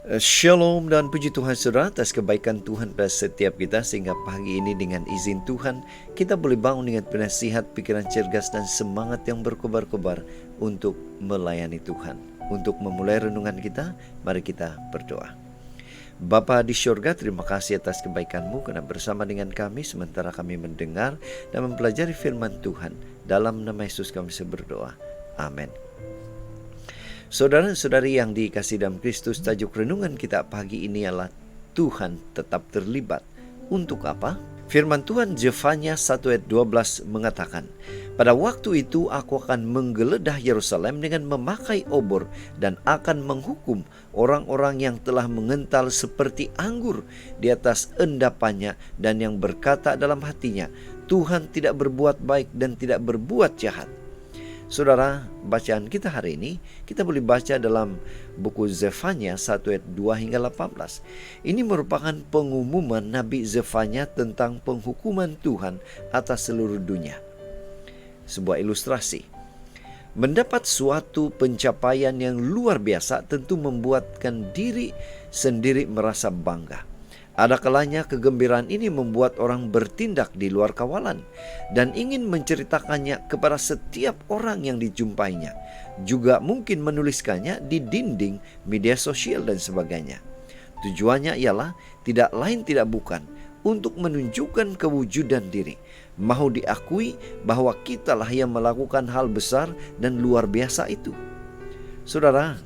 Shalom dan puji Tuhan saudara atas kebaikan Tuhan pada setiap kita, sehingga pagi ini dengan izin Tuhan kita boleh bangun dengan penasihat, pikiran cergas dan semangat yang berkobar-kobar untuk melayani Tuhan. Untuk memulai renungan kita, mari kita berdoa. Bapa di syurga, terima kasih atas kebaikan-Mu karena bersama dengan kami sementara kami mendengar dan mempelajari firman Tuhan. Dalam nama Yesus kami berdoa. Amin. Saudara-saudari yang dikasihi dalam Kristus, tajuk renungan kita pagi ini adalah Tuhan tetap terlibat. Untuk apa? Firman Tuhan Zefanya 1 ayat 12 mengatakan, "Pada waktu itu aku akan menggeledah Yerusalem dengan memakai obor dan akan menghukum orang-orang yang telah mengental seperti anggur di atas endapannya dan yang berkata dalam hatinya, Tuhan tidak berbuat baik dan tidak berbuat jahat." Saudara, bacaan kita hari ini, kita boleh baca dalam buku Zefanya 1 ayat 2 hingga 18. Ini merupakan pengumuman Nabi Zefanya tentang penghukuman Tuhan atas seluruh dunia. Sebuah ilustrasi. Mendapat suatu pencapaian yang luar biasa tentu membuatkan diri sendiri merasa bangga. Ada kalanya kegembiraan ini membuat orang bertindak di luar kawalan dan ingin menceritakannya kepada setiap orang yang dijumpainya. Juga mungkin menuliskannya di dinding media sosial dan sebagainya. Tujuannya ialah tidak lain tidak bukan untuk menunjukkan kewujudan diri. Mau diakui bahwa kitalah yang melakukan hal besar dan luar biasa itu. Saudara,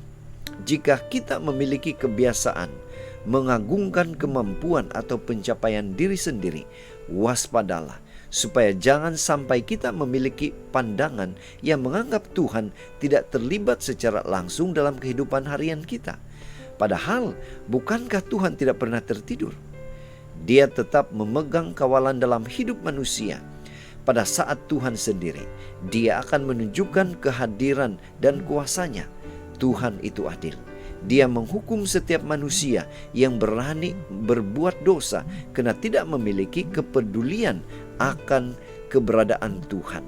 jika kita memiliki kebiasaan mengagungkan kemampuan atau pencapaian diri sendiri, waspadalah supaya jangan sampai kita memiliki pandangan yang menganggap Tuhan tidak terlibat secara langsung dalam kehidupan harian kita. Padahal, bukankah Tuhan tidak pernah tertidur? Dia tetap memegang kawalan dalam hidup manusia. Pada saat Tuhan sendiri, Dia akan menunjukkan kehadiran dan kuasanya. Tuhan itu adil. Dia menghukum setiap manusia yang berani berbuat dosa karena tidak memiliki kepedulian akan keberadaan Tuhan.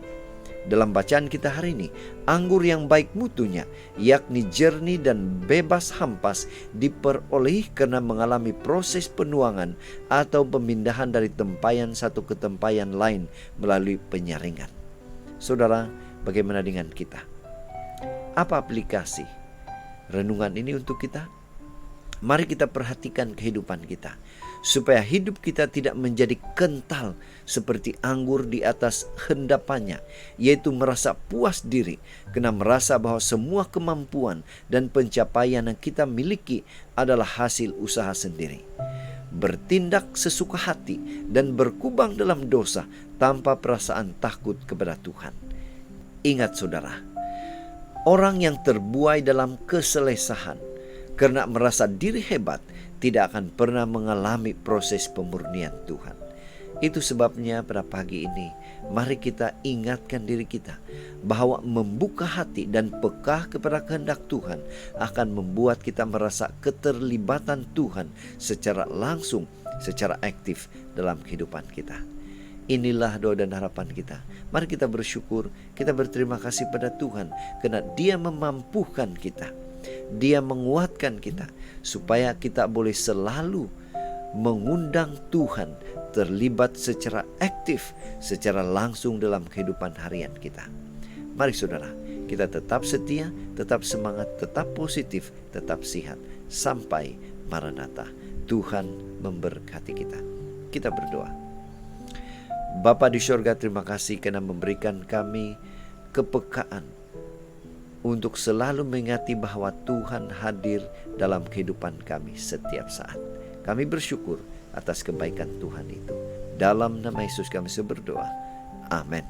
Dalam bacaan kita hari ini, anggur yang baik mutunya, yakni jernih dan bebas hampas, diperoleh karena mengalami proses penuangan atau pemindahan dari tempayan satu ke tempayan lain melalui penyaringan. Saudara, bagaimana dengan kita? Apa aplikasi renungan ini untuk kita? Mari kita perhatikan kehidupan kita, supaya hidup kita tidak menjadi kental seperti anggur di atas hendapannya, yaitu merasa puas diri karena merasa bahwa semua kemampuan dan pencapaian yang kita miliki adalah hasil usaha sendiri. Bertindak sesuka hati dan berkubang dalam dosa tanpa perasaan takut kepada Tuhan. Ingat saudara, orang yang terbuai dalam keselesahan karena merasa diri hebat tidak akan pernah mengalami proses pemurnian Tuhan. Itu sebabnya pada pagi ini mari kita ingatkan diri kita bahwa membuka hati dan peka kepada kehendak Tuhan akan membuat kita merasa keterlibatan Tuhan secara langsung, secara aktif dalam kehidupan kita. Inilah doa dan harapan kita. Mari kita bersyukur, kita berterima kasih pada Tuhan karena Dia memampukan kita. Dia menguatkan kita supaya kita boleh selalu mengundang Tuhan terlibat secara aktif, secara langsung dalam kehidupan harian kita. Mari saudara, kita tetap setia, tetap semangat, tetap positif, tetap sehat sampai Maranatha. Tuhan memberkati kita. Kita berdoa. Bapa di surga, terima kasih karena memberikan kami kepekaan untuk selalu mengingati bahwa Tuhan hadir dalam kehidupan kami setiap saat. Kami bersyukur atas kebaikan Tuhan itu. Dalam nama Yesus kami berdoa. Amin.